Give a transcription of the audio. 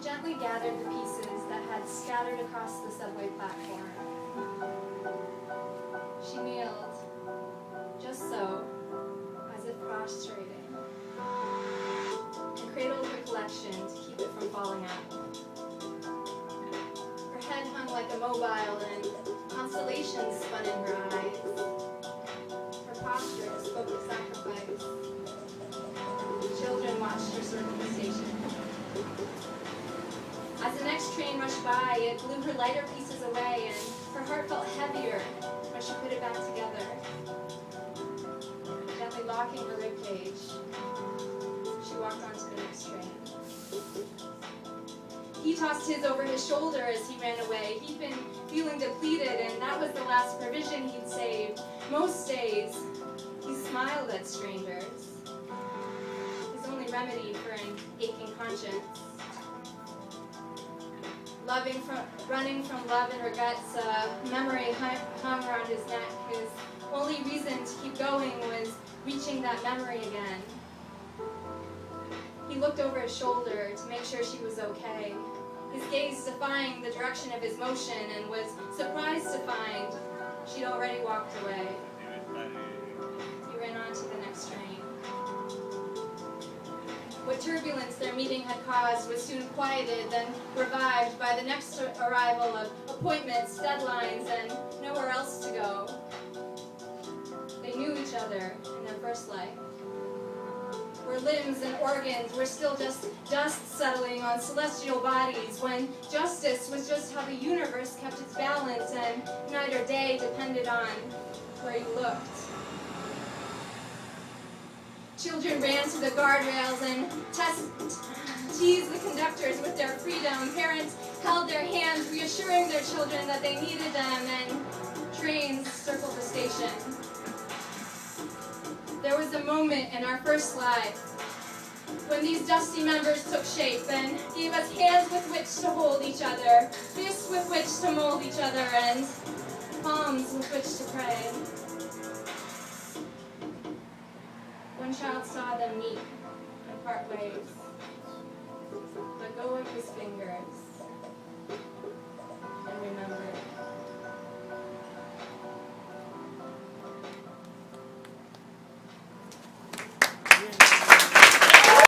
gently gathered the pieces that had scattered across the subway platform. She kneeled, just so, as if prostrating, and cradled her collection to keep it from falling out. Her head hung like a mobile, and constellations spun in her eyes. Her posture spoke of sacrifice. Children watched her circle the station. As the next train rushed by, it blew her lighter pieces away, and her heart felt heavier when she put it back together. Gently locking her ribcage, she walked on to the next train. He tossed his over his shoulder as he ran away. He'd been feeling depleted, and that was the last provision he'd saved. Most days, he smiled at strangers, his only remedy for an aching conscience. Running from love and regrets, memory hung around his neck. His only reason to keep going was reaching that memory again. He looked over his shoulder to make sure she was okay, his gaze defying the direction of his motion, and was surprised to find she'd already walked away. He ran on to the next train. What turbulence their meeting had caused was soon quieted, then revived by the next arrival of appointments, deadlines, and nowhere else to go. They knew each other in their first life, where limbs and organs were still just dust settling on celestial bodies, when justice was just how the universe kept its balance, and night or day depended on where you looked. Children ran to the guardrails and teased the conductors with their freedom. Parents held their hands, reassuring their children that they needed them, and trains circled the station. There was a moment in our first life when these dusty members took shape and gave us hands with which to hold each other, fists with which to mold each other, and palms with which to pray. One child saw them meet and part ways, let go of his fingers,